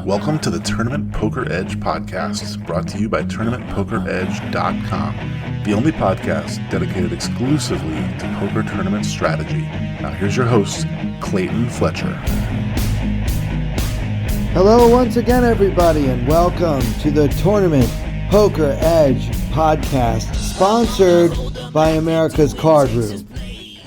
Welcome to the Tournament Poker Edge podcast, brought to you by TournamentPokerEdge.com, the only podcast dedicated exclusively to poker tournament strategy. Now here's your host, Clayton Fletcher. Hello once again, everybody, and welcome to the Tournament Poker Edge podcast, sponsored by America's Card Room.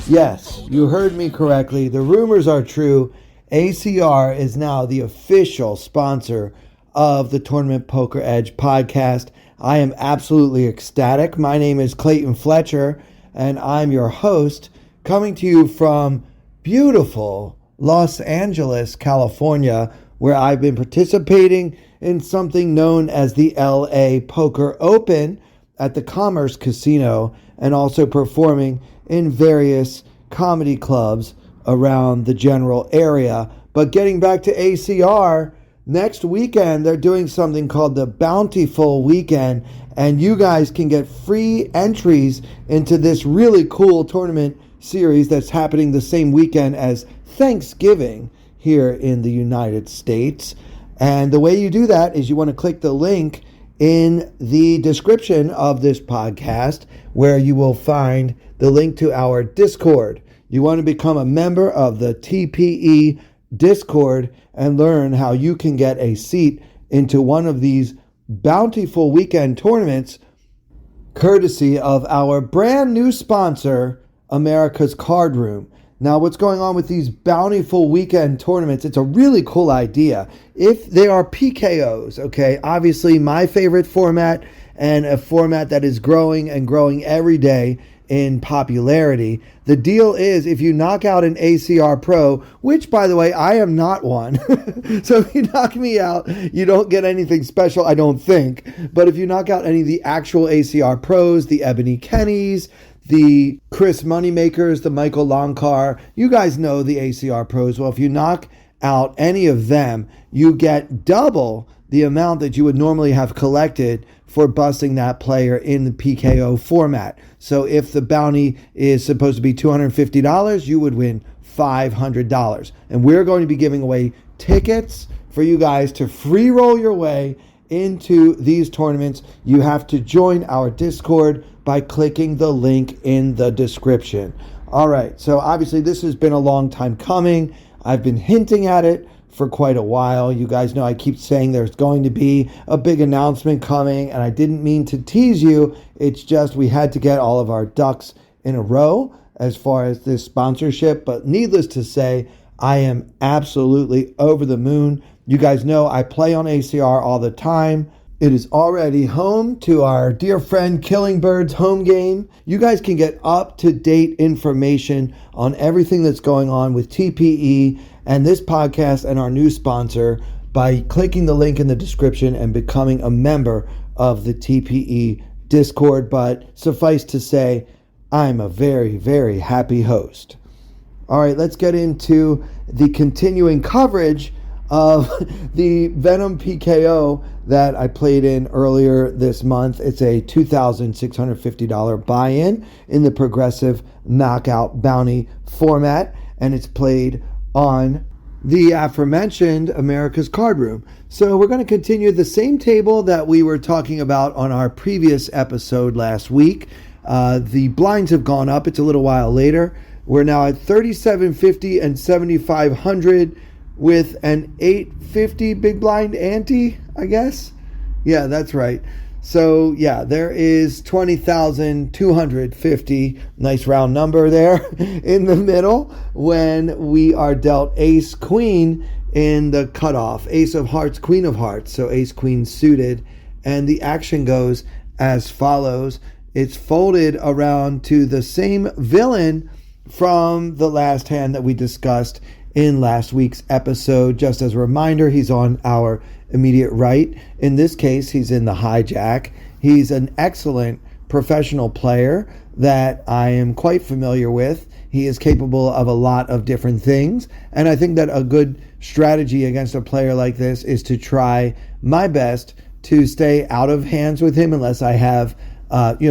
Yes, you heard me correctly. The rumors are true. ACR is now the official sponsor of the Tournament Poker Edge podcast. I am absolutely ecstatic. My name is Clayton Fletcher, and I'm your host, coming to you from beautiful Los Angeles, California, where I've been participating in something known as the LA Poker Open at the Commerce Casino, and also performing in various comedy clubs around the general area. But getting back to ACR, next weekend they're doing something called the Bountiful Weekend, and you guys can get free entries into this really cool tournament series that's happening the same weekend as Thanksgiving here in the United States. And the way you do that is you want to click the link in the description of this podcast, where you will find the link to our Discord. You want to become a member of the TPE Discord and learn how you can get a seat into one of these bountiful weekend tournaments, courtesy of our brand new sponsor, America's Card Room. Now, what's going on with these bountiful weekend tournaments, it's a really cool idea. If they are PKOs, okay, obviously my favorite format, and a format that is growing and growing every day in popularity. The deal is, if you knock out an ACR Pro, which, by the way, I am not one. So if you knock me out, you don't get anything special, I don't think. But if you knock out any of the actual ACR Pros, the Ebony Kennys, the Chris Moneymakers, the Michael Longcar, you guys know the ACR Pros. Well, if you knock out any of them, you get double the amount that you would normally have collected for busting that player in the PKO format. So if the bounty is supposed to be $250, you would win $500. And we're going to be giving away tickets for you guys to free roll your way into these tournaments. You have to join our Discord by clicking the link in the description. All right, so obviously this has been a long time coming. I've been hinting at it for quite a while. You guys know I keep saying there's going to be a big announcement coming, and I didn't mean to tease you. It's just we had to get all of our ducks in a row as far as this sponsorship. But needless to say, I am absolutely over the moon. You guys know I play on ACR all the time. It is already home to our dear friend Killingbird's home game. You guys can get up-to-date information on everything that's going on with TPE and this podcast and our new sponsor by clicking the link in the description and becoming a member of the TPE Discord. But suffice to say, I'm a very, very happy host. All right, let's get into the continuing coverage of the Venom PKO that I played in earlier this month. It's a $2,650 buy-in in the progressive knockout bounty format, and it's played on the aforementioned America's Card Room. So we're going to continue the same table that we were talking about on our previous episode last week. The blinds have gone up. It's a little while later. We're now at 3,750 and 7,500 with an 850 big blind ante, I guess. Yeah, that's right. So yeah, there is 20,250, nice round number there in the middle, when we are dealt ace queen in the cutoff. Ace of hearts, queen of hearts. So ace queen suited. And the action goes as follows. It's folded around to the same villain from the last hand that we discussed in last week's episode. Just as a reminder, he's on our immediate right. In this case, he's in the hijack. He's an excellent professional player that I am quite familiar with. He is capable of a lot of different things, and I think that a good strategy against a player like this is to try my best to stay out of hands with him unless I have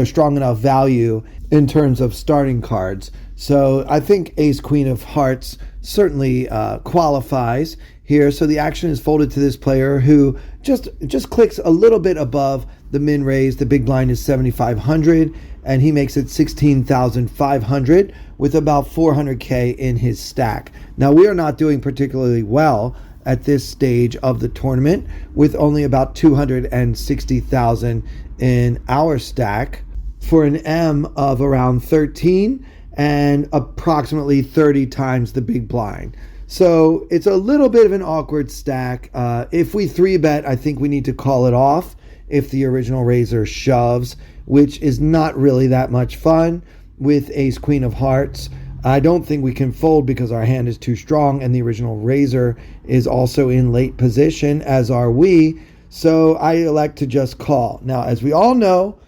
strong enough value in terms of starting cards. So I think ace queen of hearts certainly qualifies here. So the action is folded to this player who just clicks a little bit above the min raise. The big blind is 7,500 and he makes it 16,500 with about 400K in his stack. Now we are not doing particularly well at this stage of the tournament with only about 260,000 in our stack for an M of around 13 and approximately 30 times the big blind. So it's a little bit of an awkward stack. If we 3-bet, I think we need to call it off if the original raiser shoves, which is not really that much fun with ace queen of hearts. I don't think we can fold because our hand is too strong and the original raiser is also in late position, as are we. So I elect to just call. Now, as we all know,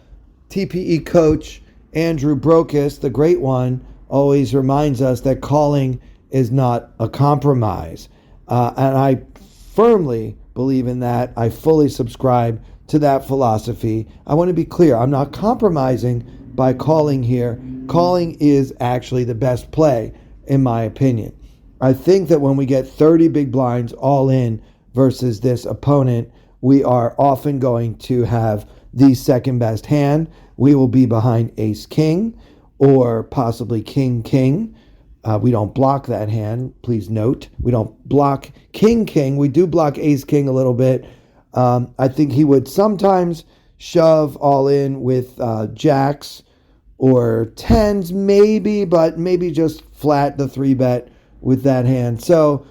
TPE coach Andrew Brokus, the great one, always reminds us that calling is not a compromise. And I firmly believe in that. I fully subscribe to that philosophy. I want to be clear. I'm not compromising by calling here. Calling is actually the best play, in my opinion. I think that when we get 30 big blinds all in versus this opponent, we are often going to have the second best hand. We will be behind ace king or possibly king king. We don't block that hand. Please note, we don't block king king. We do block ace king a little bit. I think he would sometimes shove all in with jacks or tens maybe, but maybe just flat the 3-bet with that hand. So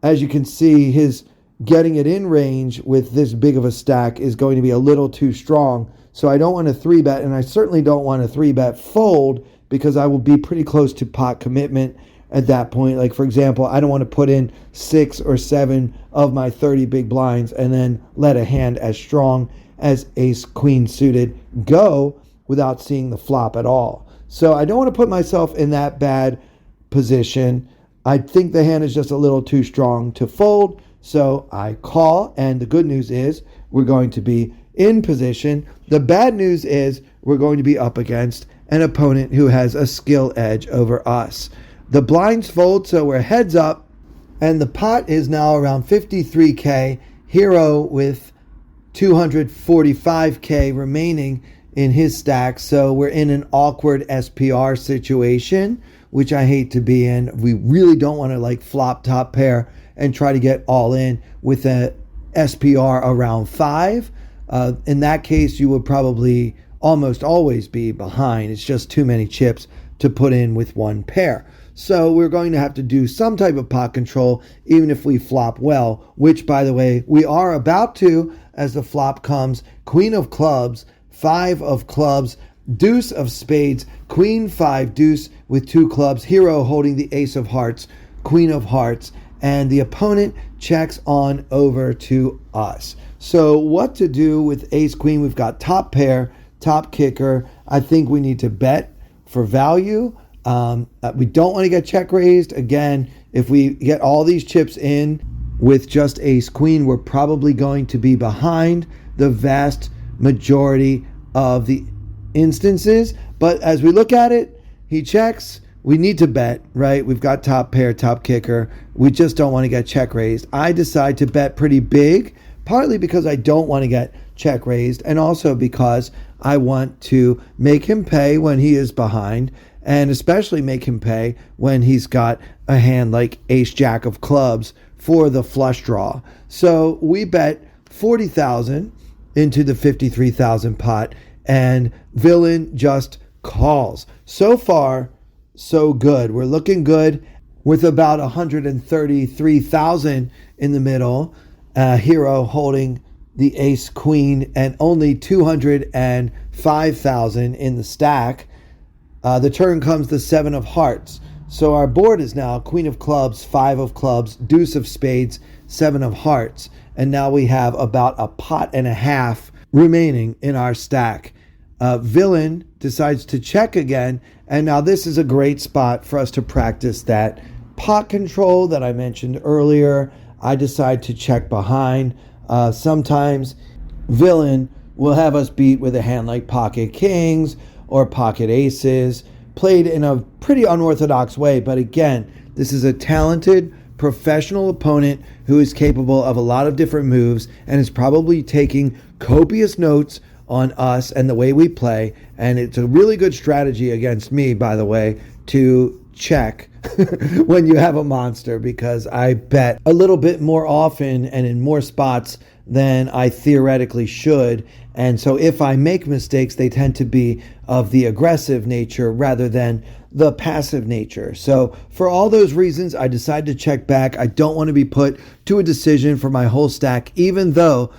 as you can see, his getting it in range with this big of a stack is going to be a little too strong. So I don't want to 3-bet, and I certainly don't want to 3-bet fold because I will be pretty close to pot commitment at that point. Like, for example, I don't want to put in 6 or 7 of my 30 big blinds and then let a hand as strong as ace queen suited go without seeing the flop at all. So I don't want to put myself in that bad position. I think the hand is just a little too strong to fold. So I call, and the good news is we're going to be in position. The bad news is we're going to be up against an opponent who has a skill edge over us. The blinds fold, so we're heads up, and the pot is now around 53K. Hero with 245K remaining in his stack. So we're in an awkward SPR situation, which I hate to be in. We really don't want to flop top pair and try to get all in with a SPR around 5. In that case, you would probably almost always be behind. It's just too many chips to put in with one pair. So we're going to have to do some type of pot control, even if we flop well, which, by the way, we are about to, as the flop comes. Queen of clubs, 5 of clubs, deuce of spades, queen 5 deuce with 2 clubs, hero holding the ace of hearts, queen of hearts, and the opponent checks on over to us. So what to do with ace queen? We've got top pair, top kicker. I think we need to bet for value. We don't want to get check raised. Again, if we get all these chips in with just ace queen, we're probably going to be behind the vast majority of the instances. But as we look at it, he checks. We need to bet, right? We've got top pair, top kicker. We just don't want to get check raised. I decide to bet pretty big, partly because I don't want to get check raised, and also because I want to make him pay when he is behind, and especially make him pay when he's got a hand like ace jack of clubs for the flush draw. So we bet 40,000 into the 53,000 pot, and villain just calls. So far, so good. We're looking good with about 133,000 in the middle. Hero holding the ace queen and only 205,000 in the stack. The turn comes the 7 of hearts. So our board is now queen of clubs, 5 of clubs, deuce of spades, 7 of hearts. And now we have about a pot and a half remaining in our stack. Villain decides to check again. And now this is a great spot for us to practice that pot control that I mentioned earlier. I decide to check behind. Sometimes villain will have us beat with a hand like pocket kings or pocket aces. played in a pretty unorthodox way. But again, this is a talented professional opponent who is capable of a lot of different moves and is probably taking copious notes on us and the way we play. And it's a really good strategy against me, by the way, to check when you have a monster, because I bet a little bit more often and in more spots than I theoretically should. And so if I make mistakes, they tend to be of the aggressive nature rather than the passive nature. So for all those reasons, I decided to check back. I don't want to be put to a decision for my whole stack, even though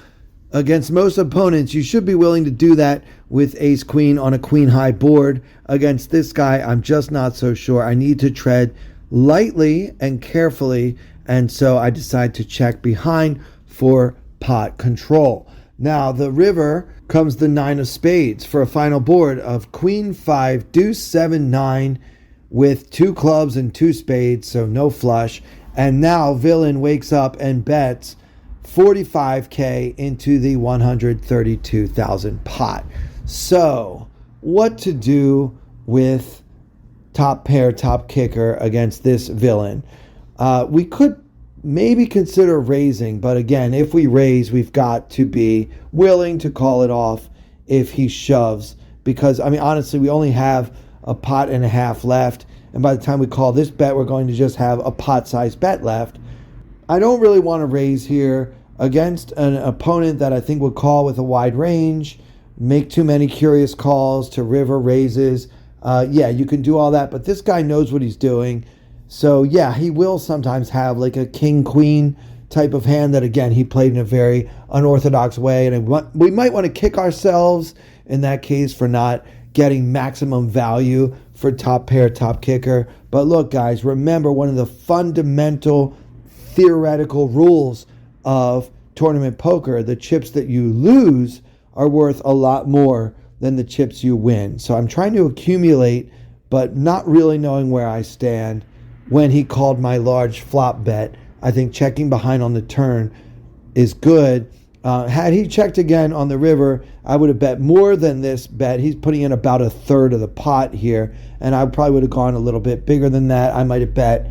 against most opponents, you should be willing to do that with ace-queen on a queen-high board. Against this guy, I'm just not so sure. I need to tread lightly and carefully, and so I decide to check behind for pot control. Now, the river comes the 9 of spades for a final board of queen 5, deuce 7, 9 with 2 clubs and 2 spades, so no flush. And now villain wakes up and bets $45K into the 132,000 pot. So, what to do with top pair, top kicker against this villain? We could maybe consider raising, but again, if we raise, we've got to be willing to call it off if he shoves, because, I mean, honestly, we only have a pot and a half left, and by the time we call this bet, we're going to just have a pot-sized bet left. I don't really want to raise here against an opponent that I think would call with a wide range, make too many curious calls to river raises. Yeah, you can do all that, but this guy knows what he's doing. So yeah, he will sometimes have like a king-queen type of hand that, again, he played in a very unorthodox way, and we might want to kick ourselves in that case for not getting maximum value for top pair, top kicker. But look, guys, remember one of the fundamental theoretical rules of tournament poker: the chips that you lose are worth a lot more than the chips you win. So I'm trying to accumulate, but not really knowing where I stand. When he called my large flop bet, I think checking behind on the turn is good. Had he checked again on the river, I would have bet more than this bet. He's putting in about a third of the pot here, and I probably would have gone a little bit bigger than that. I might have bet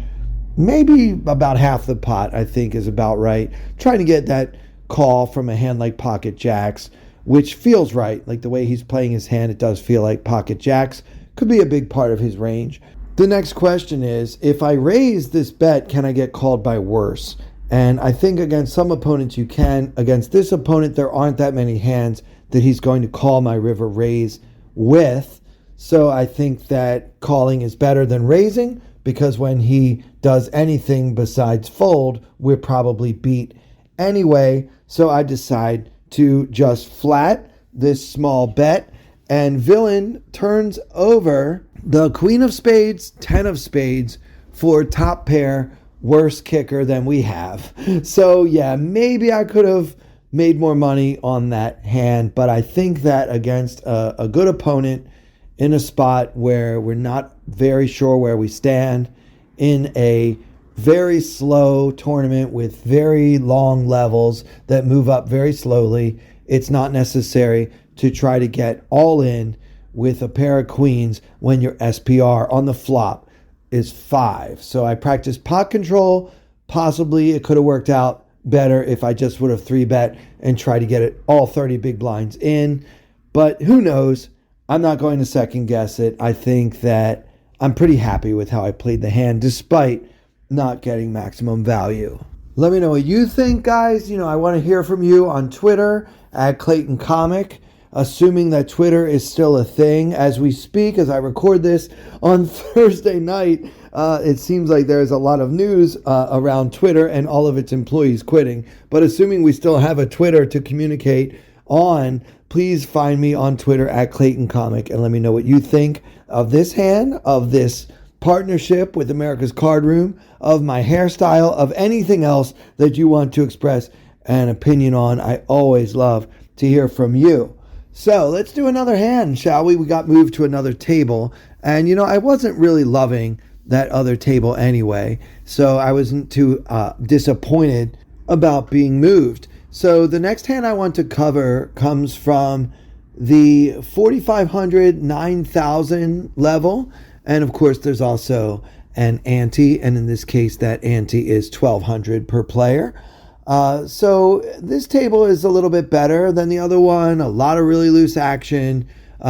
maybe about half the pot, I think is about right. Trying to get that call from a hand like pocket jacks, which feels right. Like the way he's playing his hand, it does feel like pocket jacks could be a big part of his range. The next question is, if I raise this bet, can I get called by worse? And I think against some opponents you can. Against this opponent, there aren't that many hands that he's going to call my river raise with. So I think that calling is better than raising, because when he does anything besides fold, we're probably beat anyway. So I decide to just flat this small bet, and villain turns over the queen of spades, 10 of spades for top pair, worse kicker than we have. So yeah, maybe I could have made more money on that hand, but I think that against a good opponent in a spot where we're not very sure where we stand, in a very slow tournament with very long levels that move up very slowly, it's not necessary to try to get all in with a pair of queens when your SPR on the flop is 5. So I practiced pot control. Possibly it could have worked out better if I just would have 3-bet and tried to get it all 30 big blinds in. But who knows? I'm not going to second guess it. I think that I'm pretty happy with how I played the hand despite not getting maximum value. Let me know what you think, guys. I want to hear from you on Twitter at Clayton Comic, assuming that Twitter is still a thing as we speak, as I record this on Thursday night. It seems like there's a lot of news around Twitter and all of its employees quitting. But assuming we still have a Twitter to communicate on, please find me on Twitter at Clayton Comic and let me know what you think of this hand, of this partnership with America's Card Room, of my hairstyle, of anything else that you want to express an opinion on. I always love to hear from you. So let's do another hand, shall we? We got moved to another table. And, I wasn't really loving that other table anyway. So I wasn't too disappointed about being moved. So the next hand I want to cover comes from the 4,500, 9,000 level. And of course, there's also an ante, and in this case, that ante is $1,200 per player. So this table is a little bit better than the other one. A lot of really loose action.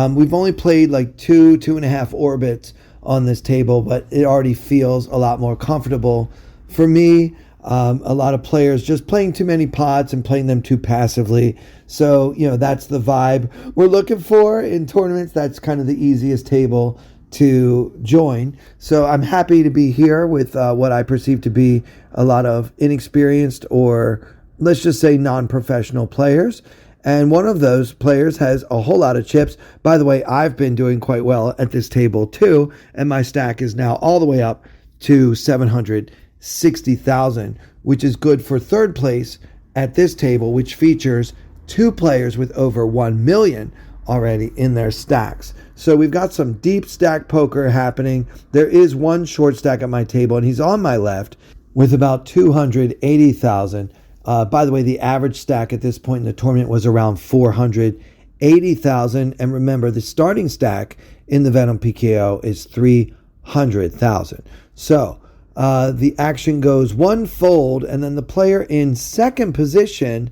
We've only played like 2.5 orbits on this table, but it already feels a lot more comfortable for me. A lot of players just playing too many pots and playing them too passively. So, that's the vibe we're looking for in tournaments. That's kind of the easiest table to join. So I'm happy to be here with what I perceive to be a lot of inexperienced, or let's just say non-professional players. And one of those players has a whole lot of chips. By the way, I've been doing quite well at this table too, and my stack is now all the way up to 760,000, which is good for third place at this table, which features 2 players with over 1 million already in their stacks. So we've got some deep stack poker happening. There is one short stack at my table, and he's on my left with about 280,000. By the way, the average stack at this point in the tournament was around 480,000. And remember, the starting stack in the Venom PKO is 300,000. So the action goes one fold, and then the player in second position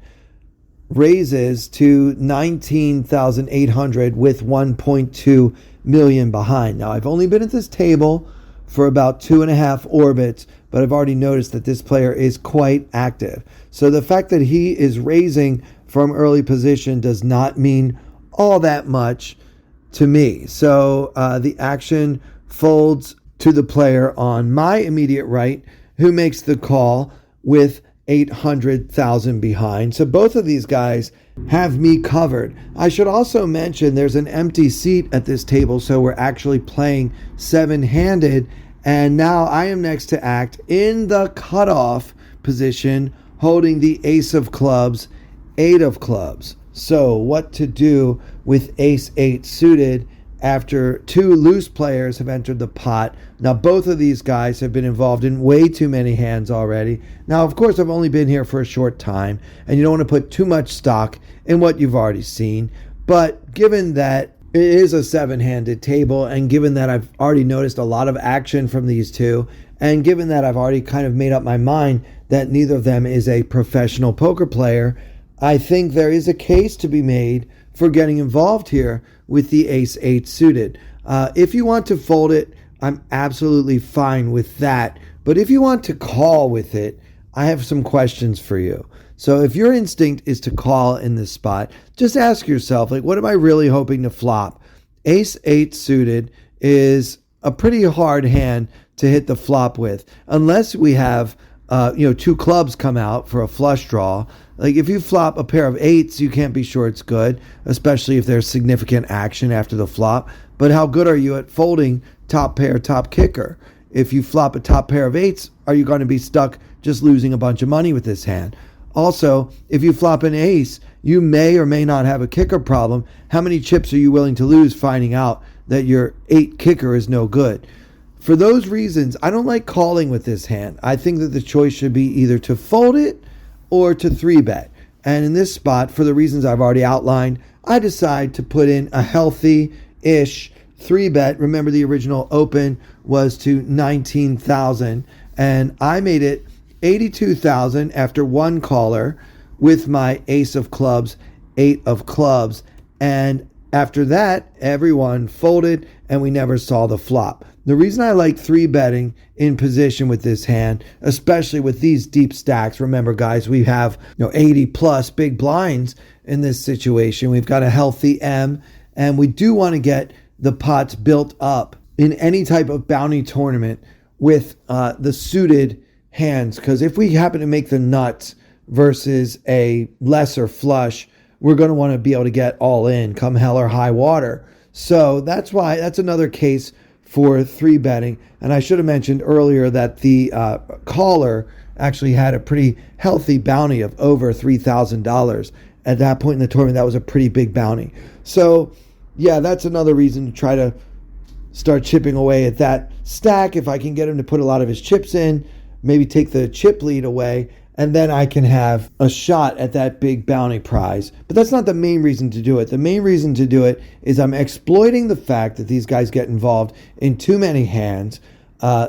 raises to 19,800 with 1.2 million behind. Now, I've only been at this table for about 2.5 orbits, but I've already noticed that this player is quite active. So the fact that he is raising from early position does not mean all that much to me. So the action folds to the player on my immediate right, who makes the call with 800,000 behind. So both of these guys have me covered. I should also mention there's an empty seat at this table, so we're actually playing 7-handed, and now I am next to act in the cutoff position, holding the ace of clubs, 8 of clubs. So what to do with ace 8 suited after 2 loose players have entered the pot. Now, both of these guys have been involved in way too many hands already. Now, of course, I've only been here for a short time, and you don't want to put too much stock in what you've already seen. But given that it is a 7-handed table, and given that I've already noticed a lot of action from these two, and given that I've already kind of made up my mind that neither of them is a professional poker player, I think there is a case to be made for getting involved here with the ace 8 suited. If you want to fold it, I'm absolutely fine with that. But if you want to call with it, I have some questions for you. So if your instinct is to call in this spot, just ask yourself, what am I really hoping to flop? Ace 8 suited is a pretty hard hand to hit the flop with, unless we have 2 clubs come out for a flush draw. Like if you flop a pair of 8s, you can't be sure it's good, especially if there's significant action after the flop. But how good are you at folding top pair, top kicker? If you flop a top pair of 8s, are you going to be stuck just losing a bunch of money with this hand? Also, if you flop an ace, you may or may not have a kicker problem. How many chips are you willing to lose finding out that your 8 kicker is no good? For those reasons, I don't like calling with this hand. I think that the choice should be either to fold it or to 3-bet. And in this spot, for the reasons I've already outlined, I decide to put in a healthy-ish 3-bet. Remember, the original open was to 19,000, and I made it 82,000 after one caller with my ace of clubs, 8 of clubs. And after that, everyone folded, and we never saw the flop. The reason I like 3-betting in position with this hand, especially with these deep stacks, remember guys, we have 80 plus big blinds in this situation. We've got a healthy M, and we do want to get the pots built up in any type of bounty tournament with the suited hands, because if we happen to make the nuts versus a lesser flush, we're going to want to be able to get all in come hell or high water. So that's another case for 3-betting. And I should have mentioned earlier that the caller actually had a pretty healthy bounty of over $3,000. At that point in the tournament, that was a pretty big bounty. So yeah, that's another reason to try to start chipping away at that stack. If I can get him to put a lot of his chips in, maybe take the chip lead away, and then I can have a shot at that big bounty prize. But that's not the main reason to do it. The main reason to do it is I'm exploiting the fact that these guys get involved in too many hands.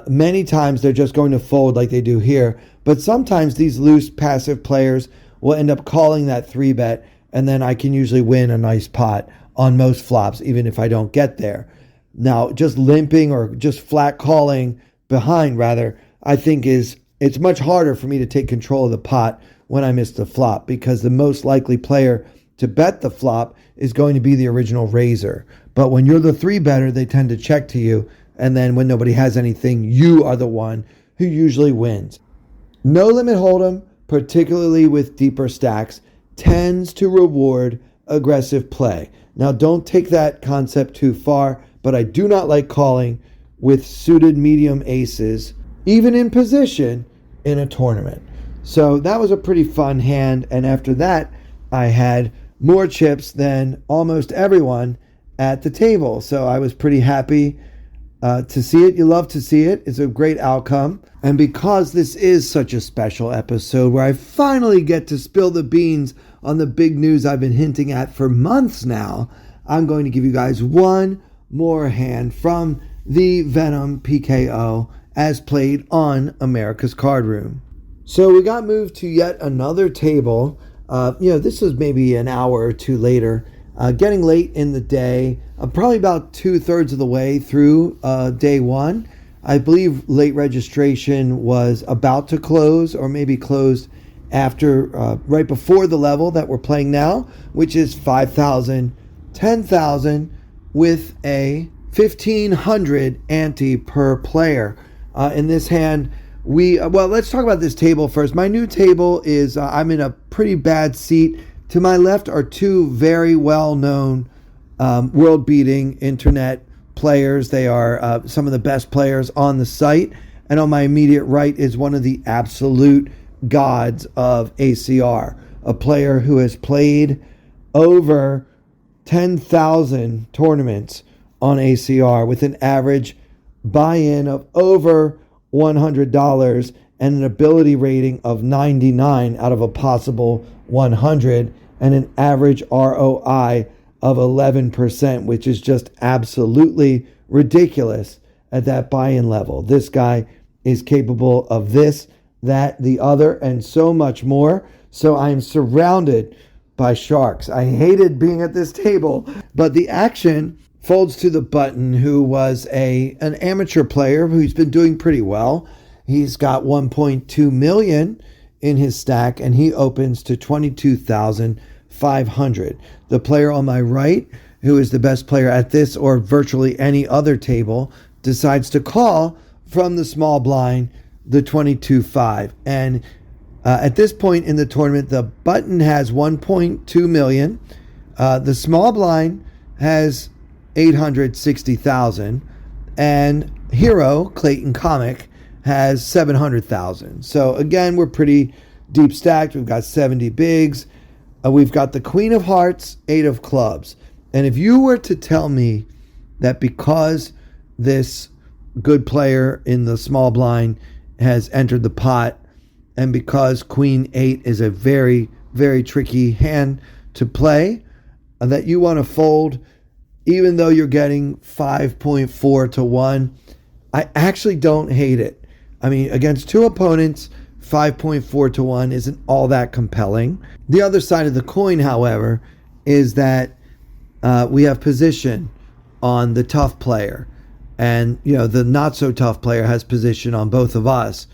Many times they're just going to fold like they do here, but sometimes these loose passive players will end up calling that 3-bet, and then I can usually win a nice pot on most flops, even if I don't get there. Now, just limping or just flat calling behind, rather, I think it's much harder for me to take control of the pot when I miss the flop, because the most likely player to bet the flop is going to be the original raiser. But when you're the 3-better, they tend to check to you, and then when nobody has anything, you are the one who usually wins. No limit hold'em, particularly with deeper stacks, tends to reward aggressive play. Now, don't take that concept too far, but I do not like calling with suited medium aces, even in position, in a tournament. So that was a pretty fun hand, and after that, I had more chips than almost everyone at the table. So I was pretty happy to see it. You love to see it. It's a great outcome. And because this is such a special episode where I finally get to spill the beans on the big news I've been hinting at for months now, I'm going to give you guys one more hand from the Venom PKO as played on America's Card Room. So we got moved to yet another table. This was maybe an hour or two later. Getting late in the day. I'm probably about 2/3 of the way through day one. I believe late registration was about to close, or maybe closed after, right before the level that we're playing now, which is 5,000, 10,000 with a 1,500 ante per player. In this hand, let's talk about this table first. My new table is, I'm in a pretty bad seat. To my left are two very well-known, world-beating internet players. They are some of the best players on the site. And on my immediate right is one of the absolute gods of ACR, a player who has played over 10,000 tournaments on ACR with an average buy-in of over $100 and an ability rating of 99 out of a possible 100 and an average ROI of 11%, which is just absolutely ridiculous at that buy-in level. This guy is capable of this, that, the other, and so much more. So I am surrounded by sharks. I hated being at this table, but the action folds to the button, who was an amateur player who's been doing pretty well. He's got 1.2 million in his stack, and he opens to 22,500. The player on my right, who is the best player at this or virtually any other table, decides to call from the small blind the 22.5. And at this point in the tournament, the button has 1.2 million. The small blind has 860,000, and Hero Clayton Comic has 700,000. So again, we're pretty deep stacked. We've got 70 bigs. We've got the Queen of Hearts, 8 of Clubs. And if you were to tell me that because this good player in the small blind has entered the pot, and because Queen 8 is a very, very tricky hand to play, that you want to fold, even though you're getting 5.4 to 1, I actually don't hate it. I mean, against two opponents, 5.4 to 1 isn't all that compelling. The other side of the coin, however, is that we have position on the tough player. And, the not so tough player has position on both of us.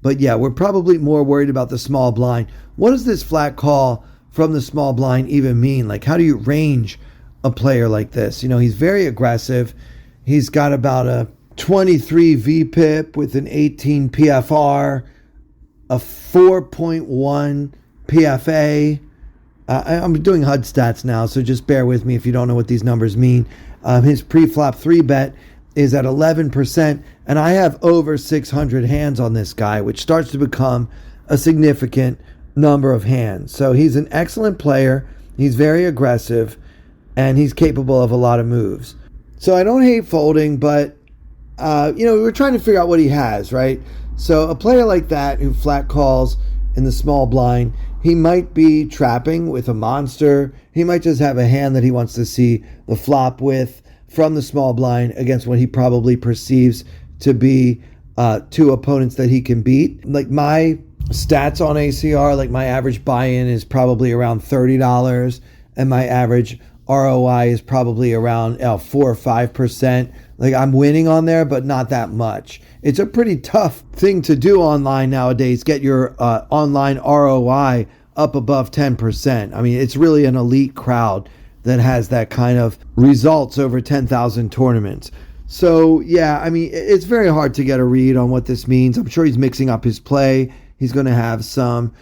But yeah, we're probably more worried about the small blind. What does this flat call from the small blind even mean? Like, how do you range a player like this? He's very aggressive. He's got about a 23 VPIP with an 18 PFR, a 4.1 PFA. I'm doing HUD stats now, so just bear with me if you don't know what these numbers mean. His pre-flop 3-bet is at 11%, and I have over 600 hands on this guy, which starts to become a significant number of hands. So he's an excellent player. He's very aggressive, and he's capable of a lot of moves. So I don't hate folding, but, we're trying to figure out what he has, right? So a player like that who flat calls in the small blind, he might be trapping with a monster. He might just have a hand that he wants to see the flop with from the small blind against what he probably perceives to be two opponents that he can beat. Like my stats on ACR, like my average buy-in is probably around $30, and my average ROI is probably around 4 or 5%. Like I'm winning on there, but not that much. It's a pretty tough thing to do online nowadays, get your online ROI up above 10%. I mean, it's really an elite crowd that has that kind of results over 10,000 tournaments. So yeah, I mean, it's very hard to get a read on what this means. I'm sure he's mixing up his play. He's going to have some,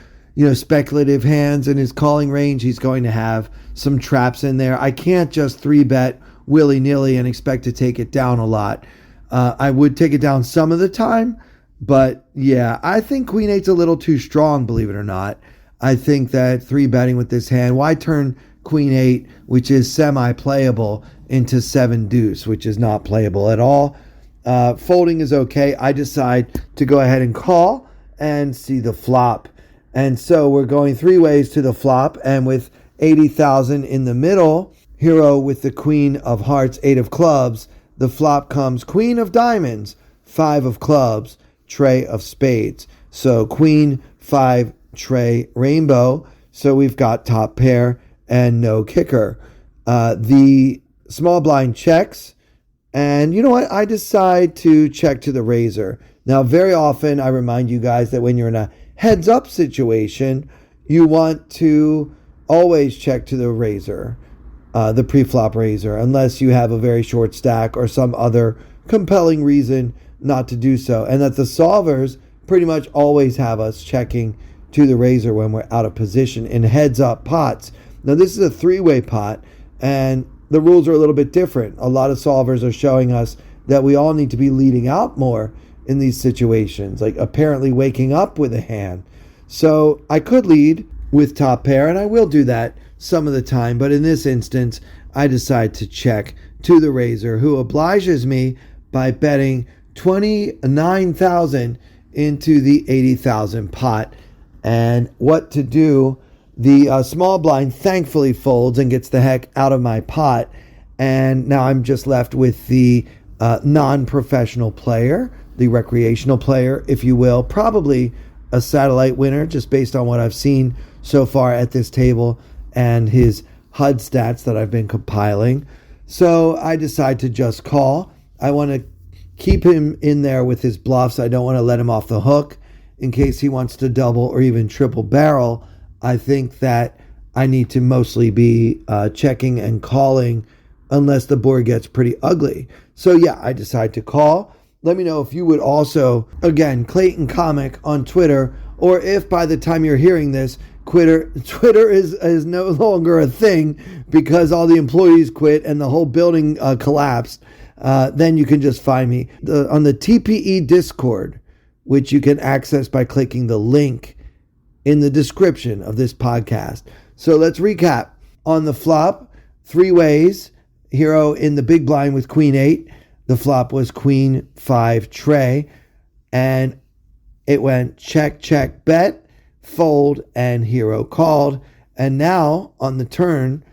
speculative hands in his calling range. He's going to have some traps in there. I can't just 3-bet willy-nilly and expect to take it down a lot. I would take it down some of the time, but yeah, I think Queen 8's a little too strong, believe it or not. I think that 3-betting with this hand, why turn Queen 8, which is semi-playable, into 7 deuce, which is not playable at all. Folding is okay. I decide to go ahead and call and see the flop. And so we're going 3 ways to the flop, and with 80,000 in the middle, hero with the Queen of Hearts, 8 of clubs, the flop comes Queen of diamonds, 5 of clubs, Tray of spades. So Queen, 5, Tray, rainbow. So we've got top pair and no kicker. The small blind checks, and you know what? I decide to check to the razor. Now, very often I remind you guys that when you're in a heads up situation, you want to always check to the razor, the pre-flop razor, unless you have a very short stack or some other compelling reason not to do so. And that the solvers pretty much always have us checking to the razor when we're out of position in heads up pots. Now, this is a 3-way pot, and the rules are a little bit different. A lot of solvers are showing us that we all need to be leading out more in these situations, like apparently waking up with a hand. So I could lead with top pair, and I will do that some of the time, but in this instance, I decide to check to the razor, who obliges me by betting 29,000 into the 80,000 pot. And what to do? The small blind thankfully folds and gets the heck out of my pot, and now I'm just left with the non-professional player, the recreational player, if you will, probably a satellite winner just based on what I've seen so far at this table and his HUD stats that I've been compiling. So I decide to just call. I want to keep him in there with his bluffs. I don't want to let him off the hook in case he wants to double or even triple barrel. I think that I need to mostly be checking and calling unless the board gets pretty ugly. So yeah, I decide to call. Let me know if you would also, again, Clayton Comic on Twitter, or if by the time you're hearing this, Twitter is no longer a thing because all the employees quit and the whole building collapsed, then you can just find me on the TPE Discord, which you can access by clicking the link in the description of this podcast. So let's recap. On the flop, 3 ways. Hero in the big blind with Queen 8. The flop was Queen 5 Tray. And it went check, check, bet, fold, and hero called. And now on the turn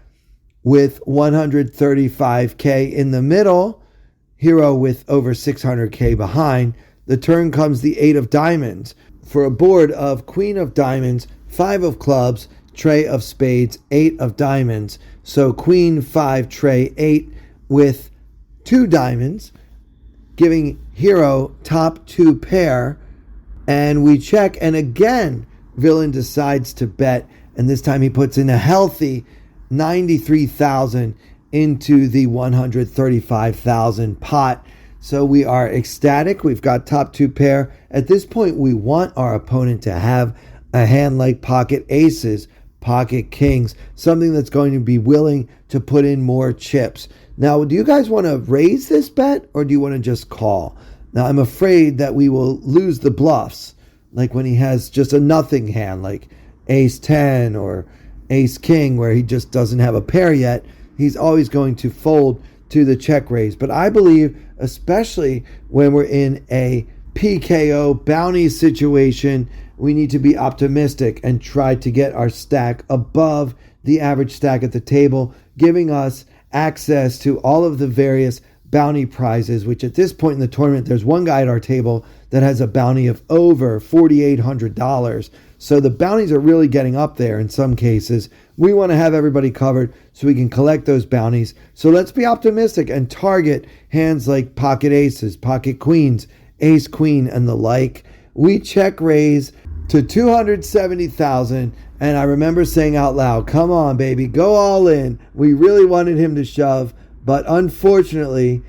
with 135K in the middle, hero with over 600K behind, the turn comes the 8 of diamonds for a board of Queen of diamonds, 5 of clubs, Tray of spades, 8 of diamonds. So Queen 5 Tray 8 with 2 diamonds, giving hero top 2 pair. And we check, and again, villain decides to bet, and this time he puts in a healthy 93,000 into the 135,000 pot. So we are ecstatic. We've got top 2 pair. At this point, we want our opponent to have a hand like pocket aces, pocket kings, something that's going to be willing to put in more chips. Now, do you guys want to raise this bet, or do you want to just call? Now, I'm afraid that we will lose the bluffs, like when he has just a nothing hand, like ace 10 or ace king, where he just doesn't have a pair yet. He's always going to fold to the check raise. But I believe, especially when we're in a PKO bounty situation, we need to be optimistic and try to get our stack above the average stack at the table, giving us access to all of the various bounty prizes, which at this point in the tournament, there's one guy at our table that has a bounty of over $4,800. So the bounties are really getting up there in some cases. We want to have everybody covered so we can collect those bounties. So let's be optimistic and target hands like pocket aces, pocket queens, ace queen, and the like. We check raise to 270,000, and I remember saying out loud, come on, baby, go all in. We really wanted him to shove, but unfortunately,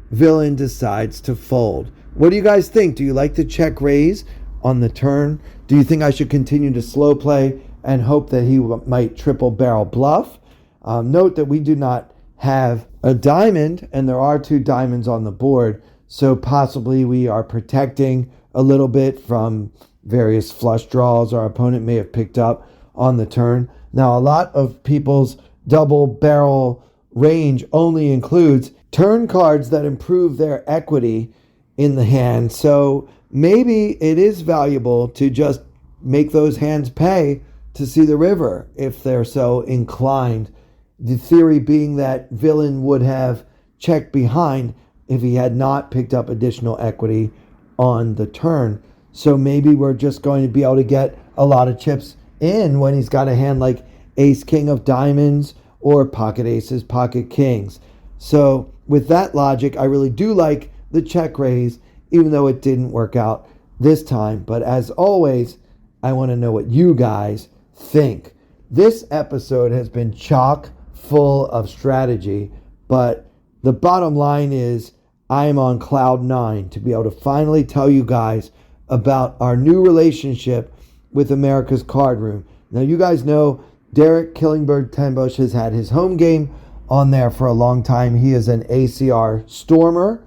Villain decides to fold. What do you guys think? Do you like the check raise on the turn? Do you think I should continue to slow play and hope that he might triple barrel bluff? Note that we do not have a diamond, and there are 2 diamonds on the board, so possibly we are protecting a little bit from various flush draws our opponent may have picked up on the turn. Now, a lot of people's double barrel range only includes turn cards that improve their equity in the hand. So maybe it is valuable to just make those hands pay to see the river if they're so inclined. The theory being that Villain would have checked behind if he had not picked up additional equity on the turn. So maybe we're just going to be able to get a lot of chips in when he's got a hand like ace king of diamonds or pocket aces, pocket kings. So with that logic, I really do like the check raise, even though it didn't work out this time. But as always, I want to know what you guys think. This episode has been chock full of strategy, but the bottom line is I am on cloud 9 to be able to finally tell you guys about our new relationship with America's Card Room. Now, you guys know Derek Killingbird Tenbush has had his home game on there for a long time. He is an ACR stormer,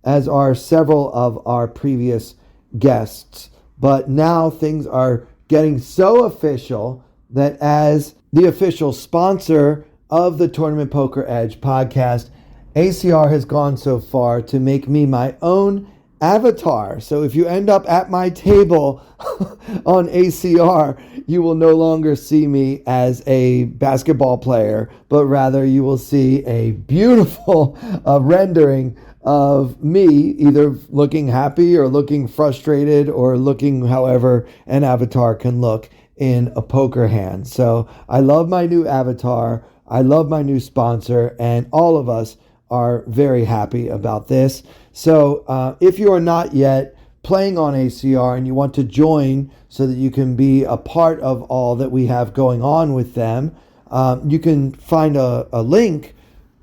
as are several of our previous guests. But now things are getting so official that as the official sponsor of the Tournament Poker Edge podcast, ACR has gone so far to make me my own avatar. So if you end up at my table on ACR, you will no longer see me as a basketball player, but rather you will see a beautiful rendering of me, either looking happy or looking frustrated or looking however an avatar can look in a poker hand. So I love my new avatar. I love my new sponsor, and all of us are very happy about this. So if you are not yet playing on ACR and you want to join so that you can be a part of all that we have going on with them, you can find a link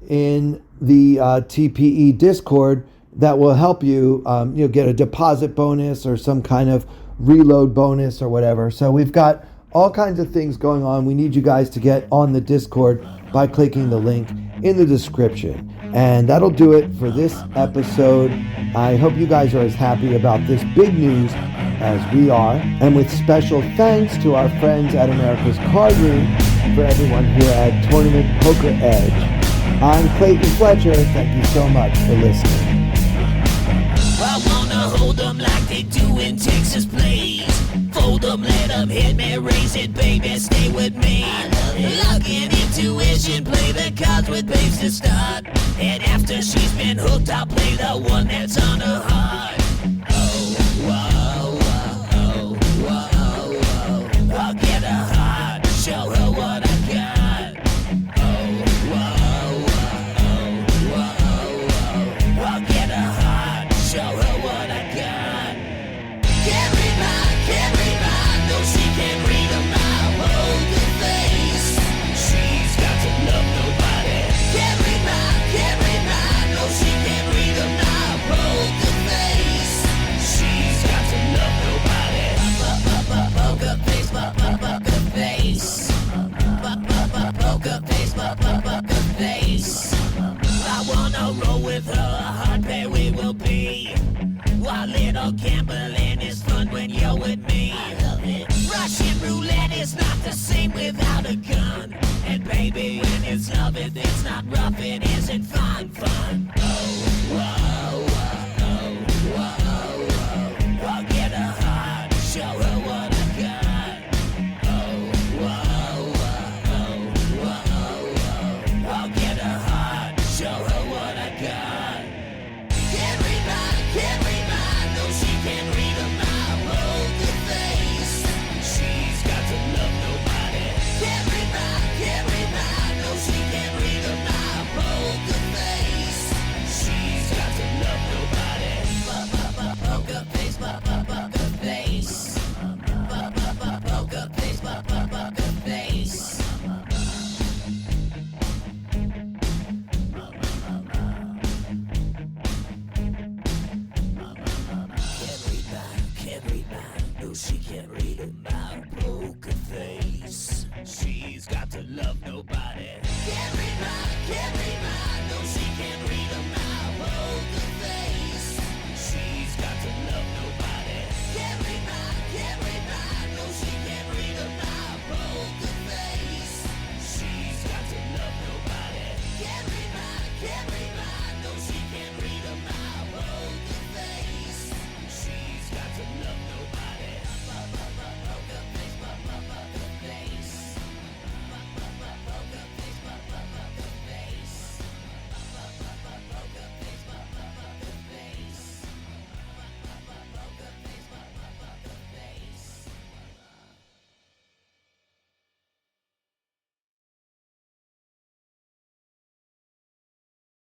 in the TPE Discord that will help you, get a deposit bonus or some kind of reload bonus or whatever. So we've got all kinds of things going on. We need you guys to get on the Discord by clicking the link in the description. And that'll do it for this episode. I hope you guys are as happy about this big news as we are. And with special thanks to our friends at America's Card Room for everyone here at Tournament Poker Edge. I'm Clayton Fletcher. Thank you so much for listening. I wanna hold them like they do in Texas, please. Fold them, let them hit me, raise it, baby, stay with me. Log in intuition, play the cards with babes to start. And after she's been hooked, I'll play the one that's on her heart. Oh, whoa, whoa, whoa, whoa. I'll get her heart, show her what I got. Oh, whoa, whoa, whoa, whoa. I'll get her heart, show her what I got. Can't read mine, no she can't read a mile. Poker face, she's got to love nobody. Can't read mine, no she can't read a mile. Poker face, she's got to love nobody. Poker face, poker face. Poker face, poker face. I wanna roll with her, a hard pair we will be. While little gambling is fun when you're with me. I love it. Russian roulette is not the same without a gun. And baby, when it's love, it's not rough, it isn't fun. Oh, whoa, whoa, whoa, whoa. can't read.